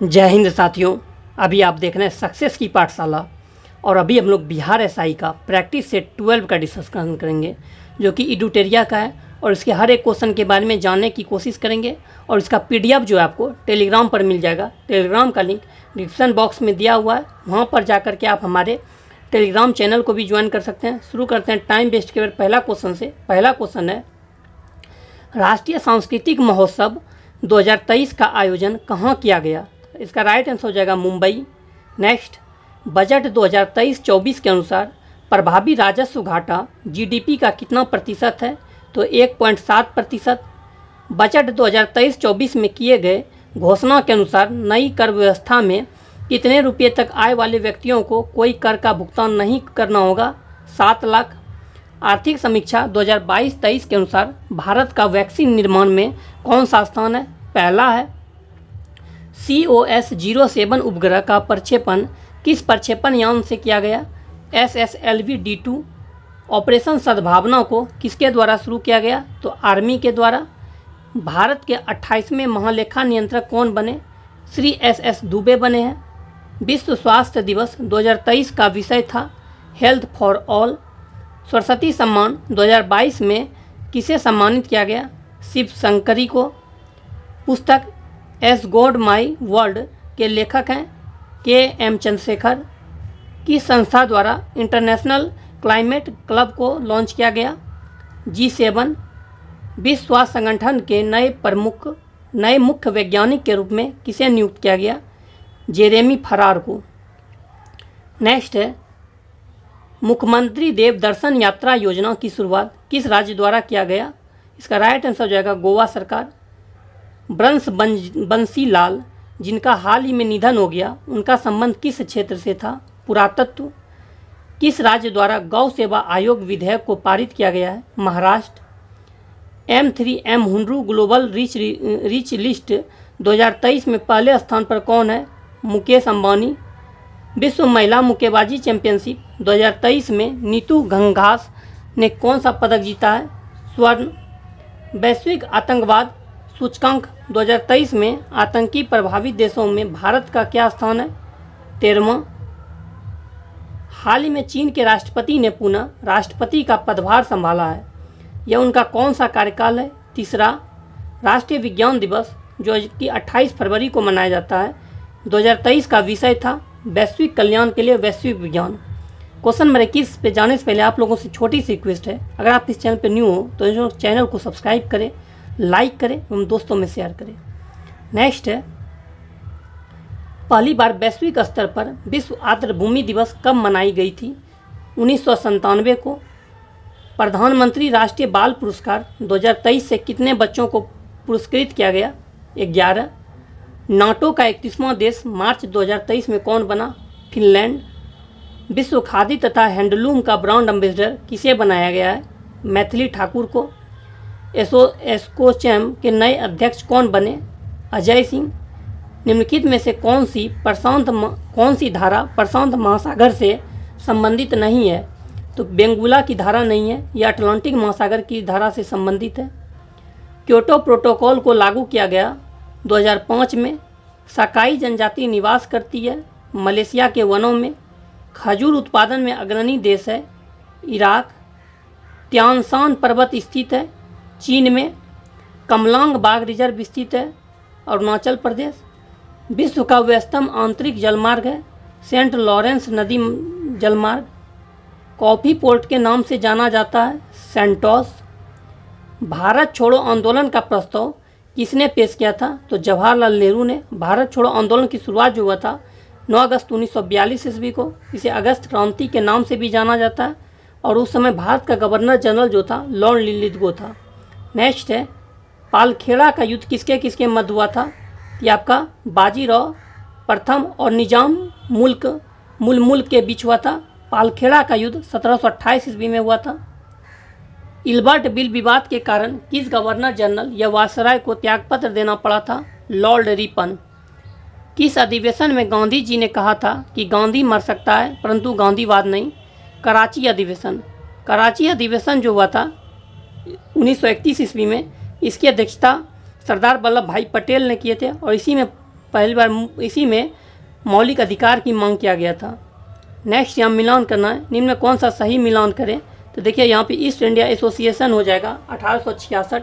जय हिंद साथियों। अभी आप देख रहे हैं सक्सेस की पाठशाला और अभी हम लोग बिहार एसआई का प्रैक्टिस सेट 12 का डिस्कशन करेंगे जो कि एडुटेरिया का है और इसके हर एक क्वेश्चन के बारे में जानने की कोशिश करेंगे। और इसका पीडीएफ जो है आपको टेलीग्राम पर मिल जाएगा। टेलीग्राम का लिंक डिस्क्रिप्शन बॉक्स में दिया हुआ है, वहाँ पर जाकर के आप हमारे टेलीग्राम चैनल को भी ज्वाइन कर सकते हैं। शुरू करते हैं टाइम वेस्ट के बाद पहला क्वेश्चन से। पहला क्वेश्चन है, राष्ट्रीय सांस्कृतिक महोत्सव 2023 का आयोजन कहाँ किया गया? इसका राइट आंसर हो जाएगा मुंबई। नेक्स्ट, बजट 2023-24 के अनुसार प्रभावी राजस्व घाटा जीडीपी का कितना प्रतिशत है? तो 1.7%। बजट 2023-24 में किए गए घोषणा के अनुसार नई कर व्यवस्था में कितने रुपये तक आय वाले व्यक्तियों को कोई कर का भुगतान नहीं करना होगा? 7 लाख। आर्थिक समीक्षा 2022-23 के अनुसार भारत का वैक्सीन निर्माण में कौन सा स्थान है? पहला है। COS-07 उपग्रह का प्रक्षेपण किस प्रक्षेपण यान से किया गया? SSLV-D2। ऑपरेशन सद्भावना को किसके द्वारा शुरू किया गया? तो आर्मी के द्वारा। भारत के 28वें महालेखा नियंत्रक कौन बने? श्री SS दुबे बने हैं। विश्व स्वास्थ्य दिवस 2023 का विषय था हेल्थ फॉर ऑल। सरस्वती सम्मान 2022 में किसे सम्मानित किया गया? शिव शंकरी को। पुस्तक एस गॉड माई वर्ल्ड के लेखक हैं KM चंद्रशेखर। किस संस्था द्वारा इंटरनेशनल क्लाइमेट क्लब को लॉन्च किया गया? G7। विश्व स्वास्थ्य संगठन के नए मुख्य वैज्ञानिक के रूप में किसे नियुक्त किया गया? जेरेमी फरार को। नेक्स्ट है, मुख्यमंत्री देव दर्शन यात्रा योजना की शुरुआत किस राज्य द्वारा किया गया? इसका राइट आंसर हो जाएगा गोवा सरकार। बंसी लाल जिनका हाल ही में निधन हो गया, उनका संबंध किस क्षेत्र से था? पुरातत्व। किस राज्य द्वारा गौ सेवा आयोग विधेयक को पारित किया गया है? Maharashtra. M3M Hundru global rich list 2023 में पहले स्थान पर कौन है? मुकेश अंबानी। विश्व महिला मुक्केबाजी चैंपियनशिप 2023 में नीतू घंघास ने कौन सा पदक जीता है? स्वर्ण। वैश्विक आतंकवाद सूचकांक 2023 में आतंकी प्रभावित देशों में भारत का क्या स्थान है? 13वां। हाल ही में चीन के राष्ट्रपति ने पुनः राष्ट्रपति का पदभार संभाला है, यह उनका कौन सा कार्यकाल है? तीसरा। राष्ट्रीय विज्ञान दिवस जो कि 28 फरवरी को मनाया जाता है 2023 का विषय था वैश्विक कल्याण के लिए वैश्विक विज्ञान। क्वेश्चन नंबर 21 पे जाने से पहले आप लोगों से छोटी सी रिक्वेस्ट है, अगर आप इस चैनल पे न्यू हो तो इस चैनल को सब्सक्राइब करें, लाइक करें एवं दोस्तों में शेयर करें। नेक्स्ट है, पहली बार वैश्विक स्तर पर विश्व आर्द्रभूमि दिवस कब मनाई गई थी? 1997 को। प्रधानमंत्री राष्ट्रीय बाल पुरस्कार 2023 से कितने बच्चों को पुरस्कृत किया गया? 11। नाटो का 31वां देश मार्च 2023 में कौन बना? फिनलैंड। विश्व खादी तथा हैंडलूम का ब्रांड एम्बेसडर किसे बनाया गया है? मैथिली ठाकुर को। एसोचैम के नए अध्यक्ष कौन बने? अजय सिंह। निम्नलिखित में से कौन सी धारा प्रशांत महासागर से संबंधित नहीं है? तो बेंगुला की धारा नहीं है, यह अटलांटिक महासागर की धारा से संबंधित है। क्योटो प्रोटोकॉल को लागू किया गया 2005 में। साकाई जनजाति निवास करती है मलेशिया के वनों में। खजूर उत्पादन में अग्रणी देश है इराक। त्यानसान पर्वत स्थित है चीन में। कमलांग बाघ रिजर्व स्थित है अरुणाचल प्रदेश। विश्व का व्यस्तम आंतरिक जलमार्ग है सेंट लॉरेंस नदी जलमार्ग। कॉफी पोर्ट के नाम से जाना जाता है सेंटोस। भारत छोड़ो आंदोलन का प्रस्ताव किसने पेश किया था? तो जवाहरलाल नेहरू ने। भारत छोड़ो आंदोलन की शुरुआत जो हुआ था 9 अगस्त 1942 ईस्वी को। इसे अगस्त क्रांति के नाम से भी जाना जाता है और उस समय भारत का गवर्नर जनरल जो था लॉर्ड लिलिथगो था। नेक्स्ट है, पालखेड़ा का युद्ध किसके किसके मध्य हुआ था? ये आपका बाजीराव प्रथम और निजाम मुल्क के बीच हुआ था। पालखेड़ा का युद्ध 1728 ईस्वी में हुआ था। इल्बर्ट बिल विवाद के कारण किस गवर्नर जनरल या वायसराय को त्यागपत्र देना पड़ा था? Lord Ripon. किस अधिवेशन में गांधी जी ने कहा था कि गांधी मर सकता है परंतु गांधीवाद नहीं? कराची अधिवेशन। कराची अधिवेशन जो हुआ था 1931 ईस्वी में, इसकी अध्यक्षता सरदार वल्लभ भाई पटेल ने किए थे और इसी में पहली बार इसी में मौलिक अधिकार की मांग किया गया था। नेक्स्ट यहाँ मिलान करना है, निम्न में कौन सा सही मिलान करें, तो देखिए यहाँ पे ईस्ट इंडिया एसोसिएशन हो जाएगा 1866,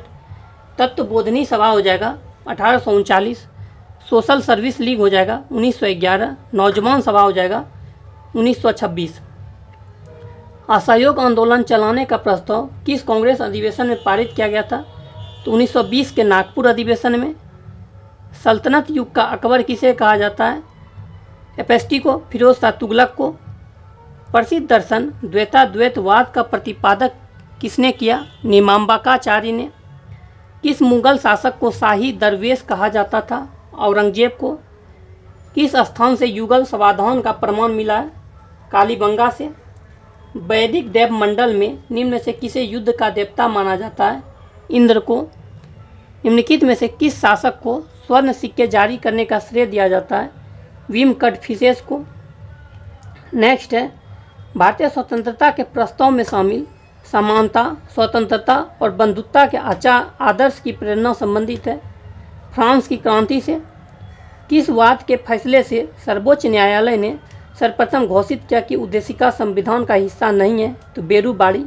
तत्वबोधनी सभा हो जाएगा 1839, सोशल सर्विस लीग हो जाएगा 1911, नौजवान सभा हो जाएगा 1926। असहयोग आंदोलन चलाने का प्रस्ताव किस कांग्रेस अधिवेशन में पारित किया गया था, तो 1920 के नागपुर अधिवेशन में। सल्तनत युग का अकबर किसे कहा जाता है, एपेस्टी को, फिरोज शाह तुगलक को। प्रसिद्ध दर्शन द्वैताद्वैतवाद का प्रतिपादक किसने किया, निमांबाकाचार्य ने। किस मुगल शासक को शाही दरवेश कहा जाता था, औरंगजेब को। किस स्थान से युगल समाधान का प्रमाण मिला है, कालीबंगा से। वैदिक देव मंडल में निम्न से किसे युद्ध का देवता माना जाता है, इंद्र को। निम्नलिखित में से किस शासक को स्वर्ण सिक्के जारी करने का श्रेय दिया जाता है, विम कटफिसेस को। नेक्स्ट है, भारतीय स्वतंत्रता के प्रस्ताव में शामिल समानता, स्वतंत्रता और बंधुत्व के आदर्श की प्रेरणा संबंधित है फ्रांस की क्रांति से। किस वाद के फैसले से सर्वोच्च न्यायालय ने सर्वप्रथम घोषित किया कि उद्देशिका संविधान का हिस्सा नहीं है, तो बेरूबाड़ी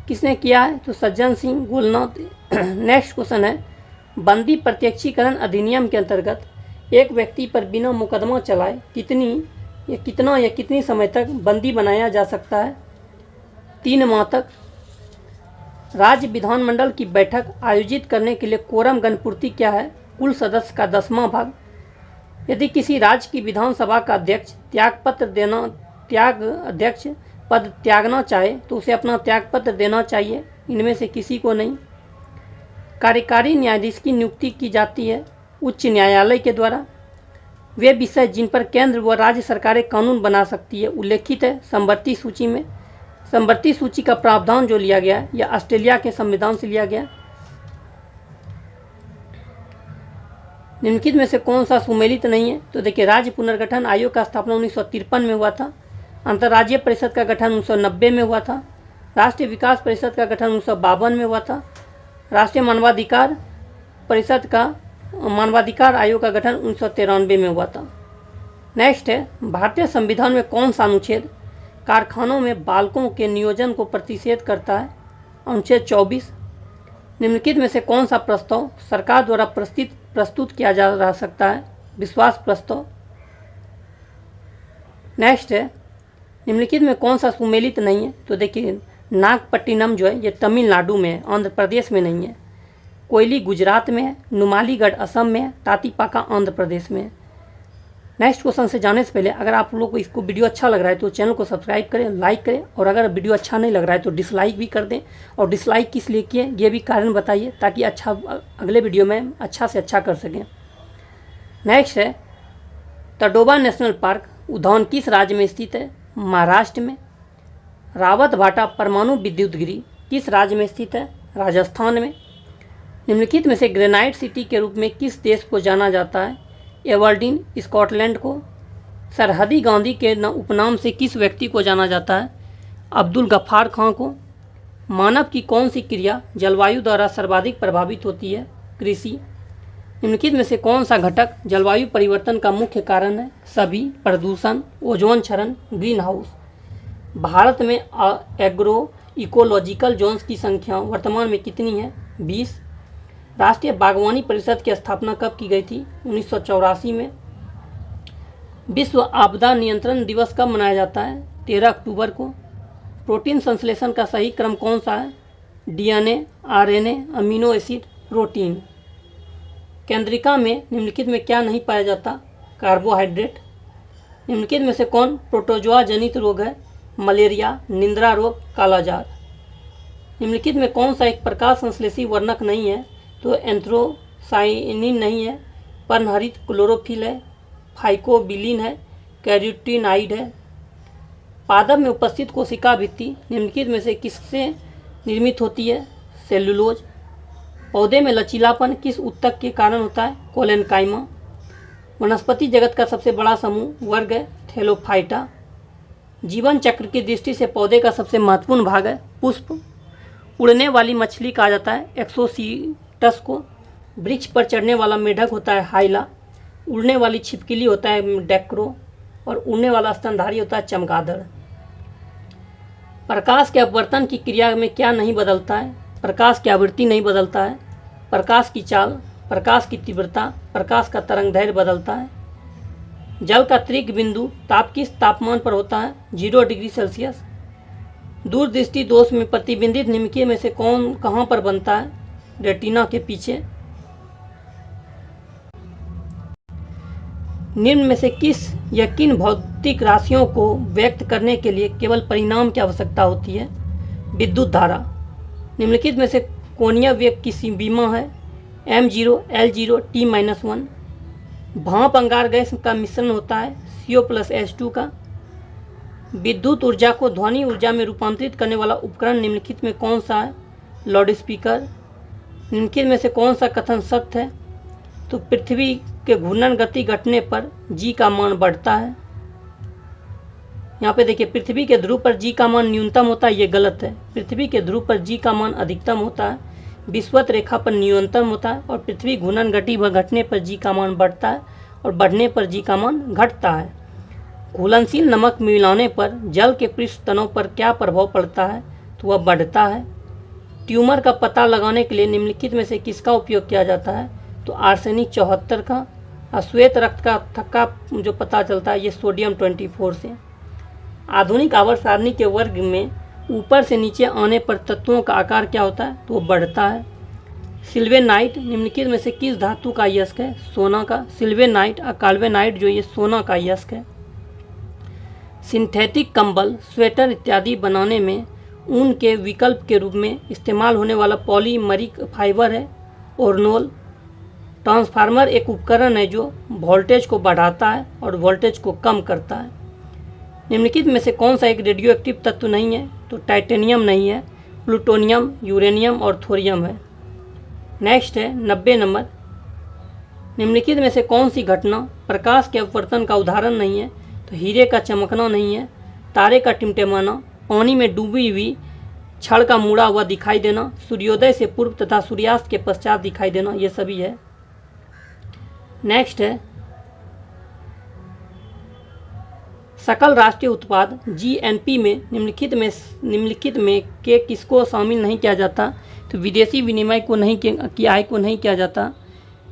किसने किया है, तो सज्जन सिंह गोलनाथ। नेक्स्ट क्वेश्चन है, बंदी प्रत्यक्षीकरण अधिनियम के अंतर्गत एक व्यक्ति पर बिना मुकदमा चलाए कितनी समय तक बंदी बनाया जा सकता है, 3 माह तक। राज्य विधानमंडल की बैठक आयोजित करने के लिए कोरम गणपूर्ति क्या है, कुल सदस्य का 10वां भाग। यदि किसी राज्य की विधानसभा का अध्यक्ष अध्यक्ष पद त्यागना चाहे तो उसे अपना त्यागपत्र देना चाहिए, इनमें से किसी को नहीं। कार्यकारी न्यायाधीश की नियुक्ति की जाती है उच्च न्यायालय के द्वारा। वे विषय जिन पर केंद्र व राज्य सरकारें कानून बना सकती है उल्लेखित है समवर्ती सूची में। समवर्ती सूची का प्रावधान जो लिया गया है यह ऑस्ट्रेलिया के संविधान से लिया गया। निम्नलिखित में से कौन सा सुमेलित नहीं है, तो देखिए राज्य पुनर्गठन आयोग का स्थापना 1953 में हुआ था। अंतर्राज्यीय परिषद का गठन 1990 में हुआ था। राष्ट्रीय विकास परिषद का गठन 1952 में हुआ था। राष्ट्रीय मानवाधिकार आयोग का गठन 1993 में हुआ था। नेक्स्ट है, भारतीय संविधान में कौन सा अनुच्छेद कारखानों में बालकों के नियोजन को प्रतिषेध करता है, अनुच्छेद 24। निम्नलिखित में से कौन सा प्रस्ताव सरकार द्वारा प्रस्तुत किया जा सकता है, विश्वास प्रस्ताव। नेक्स्ट है, निम्नलिखित में कौन सा सुमेलित नहीं है, तो देखिए नागपट्टिनम जो है ये तमिलनाडु में है, आंध्र प्रदेश में नहीं है। कोयली गुजरात में है, नुमालीगढ़ असम में है, तातीपाका आंध्र प्रदेश में है। नेक्स्ट क्वेश्चन से जाने से पहले अगर आप लोगों को इसको वीडियो अच्छा लग रहा है तो चैनल को सब्सक्राइब करें, लाइक करें, और अगर वीडियो अच्छा नहीं लग रहा है तो डिसलाइक भी कर दें। और डिसलाइक किस लिए किए ये भी कारण बताइए ताकि अगले वीडियो में अच्छा से अच्छा कर सकें। नेक्स्ट है, तडोबा नेशनल पार्क उद्यान किस राज्य में स्थित है, महाराष्ट्र में। रावत भाटा परमाणु विद्युत गृह किस राज्य में स्थित है, राजस्थान में। निम्नलिखित में से ग्रेनाइट सिटी के रूप में किस देश को जाना जाता है, एवर्डीन स्कॉटलैंड को। सरहदी गांधी के उपनाम से किस व्यक्ति को जाना जाता है, अब्दुल गफ्फार खां को। मानव की कौन सी क्रिया जलवायु द्वारा सर्वाधिक प्रभावित होती है, कृषि। निम्नलिखित में से कौन सा घटक जलवायु परिवर्तन का मुख्य कारण है, सभी। प्रदूषण, ओजोन क्षरण, ग्रीन हाउस। भारत में एग्रो इकोलॉजिकल जोन्स की संख्या वर्तमान में कितनी है, 20। राष्ट्रीय बागवानी परिषद की स्थापना कब की गई थी, 1984 में। विश्व आपदा नियंत्रण दिवस कब मनाया जाता है, 13 अक्टूबर को। प्रोटीन संश्लेषण का सही क्रम कौन सा है, DNA, RNA, amino acid, protein. केंद्रिका में निम्नलिखित में क्या नहीं पाया जाता, कार्बोहाइड्रेट। निम्नलिखित में से कौन प्रोटोजोआ जनित रोग है, मलेरिया, निंद्रा रोग, कालाजार। निम्नलिखित में कौन सा एक प्रकाश संश्लेषी वर्णक नहीं है, तो एंथ्रोसाइनिन नहीं है, पर्णहरित क्लोरोफिल है, फाइकोबिलिन है, कैरोटीनाइड है। पादप में उपस्थित कोशिका भित्ति निम्नलिखित में से किससे निर्मित होती है, सेलुलोज। पौधे में लचीलापन किस ऊतक के कारण होता है, कोलेनकाइमा। वनस्पति जगत का सबसे बड़ा समूह वर्ग है, थैलोफाइटा। जीवन चक्र की दृष्टि से पौधे का सबसे महत्वपूर्ण भाग है, पुष्प। उड़ने वाली मछली कहा जाता है एक्सोसीटस को। वृक्ष पर चढ़ने वाला मेढक होता है हाइला। उड़ने वाली छिपकली होता है डैक्रो, और उड़ने वाला स्तनधारी होता है चमगादड़। प्रकाश के अपवर्तन की क्रिया में क्या नहीं बदलता है? प्रकाश की आवृत्ति नहीं बदलता है, प्रकाश की चाल, प्रकाश की तीव्रता, प्रकाश का तरंगदैर्घ्य बदलता है। जल का त्रिक बिंदु ताप किस तापमान पर होता है? 0 डिग्री सेल्सियस। दूरदृष्टि दोष में प्रतिबिंबित निम्नलिखित में से कौन कहाँ पर बनता है? रेटिना के पीछे। निम्न में से किस या किन भौतिक राशियों को व्यक्त करने के लिए केवल परिणाम की आवश्यकता होती है? विद्युत धारा। निम्नलिखित में से कोणीय वेग की सीमा है? m0, l0, t-1। भाप अंगार गैस का मिश्रण होता है CO+H2 का। विद्युत ऊर्जा को ध्वनि ऊर्जा में रूपांतरित करने वाला उपकरण निम्नलिखित में कौन सा है? Loud speaker. निम्नलिखित में से कौन सा कथन सत्य है? तो पृथ्वी के घूर्णन गति घटने पर g का मान बढ़ता है। यहाँ पे देखिए, पृथ्वी के ध्रुव पर g का मान न्यूनतम होता है, ये गलत है। पृथ्वी के ध्रुव पर g का मान अधिकतम होता है, विषुवत रेखा पर न्यूनतम होता है, और पृथ्वी घूर्णन गति घटने पर g का मान बढ़ता है और बढ़ने पर g का मान घटता है। घुलनशील नमक मिलाने पर जल के पृष्ठ तनों पर क्या प्रभाव पड़ता है? तो वह बढ़ता है। ट्यूमर का पता लगाने के लिए निम्नलिखित में से किसका उपयोग किया जाता है? तो आर्सेनिक 74 का। और श्वेत रक्त का थक्का जो पता चलता है, ये सोडियम 24 से। आधुनिक आवर्त सारणी के वर्ग में ऊपर से नीचे आने पर तत्वों का आकार क्या होता है? तो वो बढ़ता है। सिल्वेनाइट निम्नलिखित में से किस धातु का अयस्क है? सोना का। सिल्वेनाइट और कार्बेनाइट जो ये सोना का अयस्क है। सिंथेटिक कंबल, स्वेटर इत्यादि बनाने में ऊन के विकल्प के रूप में इस्तेमाल होने वाला पॉलीमरिक फाइबर है ओरनोल। ट्रांसफार्मर एक उपकरण है जो वोल्टेज को बढ़ाता है और वोल्टेज को कम करता है। निम्नलिखित में से कौन सा एक रेडियोएक्टिव तत्व नहीं है? तो टाइटेनियम नहीं है, प्लूटोनियम, यूरेनियम और थोरियम है। नेक्स्ट है 90 नंबर। निम्नलिखित में से कौन सी घटना प्रकाश के अपवर्तन का उदाहरण नहीं है? तो हीरे का चमकना नहीं है, तारे का टिमटिमाना, पानी में डूबी हुई छड़ का मुड़ा हुआ दिखाई देना, सूर्योदय से पूर्व तथा सूर्यास्त के पश्चात दिखाई देना, ये सभी है। नेक्स्ट है सकल राष्ट्रीय उत्पाद GNP में निम्नलिखित में के किसको शामिल नहीं किया जाता? तो विदेशी विनिमय को नहीं की आय को नहीं किया जाता,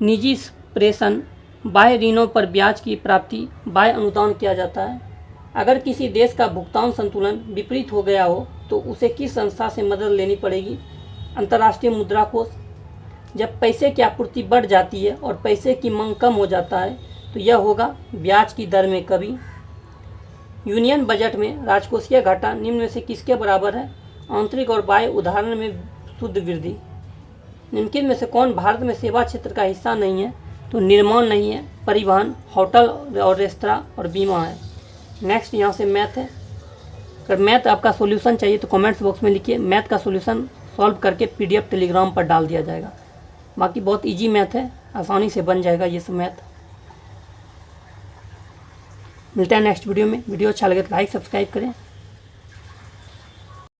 निजी प्रेषण, बाह्य ऋणों पर ब्याज की प्राप्ति, बाह्य अनुदान किया जाता है। अगर किसी देश का भुगतान संतुलन विपरीत हो गया हो तो उसे किस संस्था से मदद लेनी पड़ेगी? अंतर्राष्ट्रीय मुद्रा कोष। जब पैसे की आपूर्ति बढ़ जाती है और पैसे की मांग कम हो जाता है तो यह होगा ब्याज की दर में कमी। यूनियन बजट में राजकोषीय घाटा निम्न में से किसके बराबर है? आंतरिक और बाह्य उदाहरण में शुद्ध वृद्धि। निम्नलिखित में से कौन भारत में सेवा क्षेत्र का हिस्सा नहीं है? तो निर्माण नहीं है, परिवहन, होटल और रेस्तरां और बीमा है। नेक्स्ट यहाँ से मैथ है। अगर मैथ आपका सॉल्यूशन चाहिए तो कमेंट्स बॉक्स में लिखिए, मैथ का सॉल्यूशन सॉल्व करके PDF टेलीग्राम पर डाल दिया जाएगा। बाकी बहुत इजी मैथ है, आसानी से बन जाएगा ये सब मैथ। मिलता है नेक्स्ट वीडियो में। वीडियो अच्छा लगे तो लाइक सब्सक्राइब करें।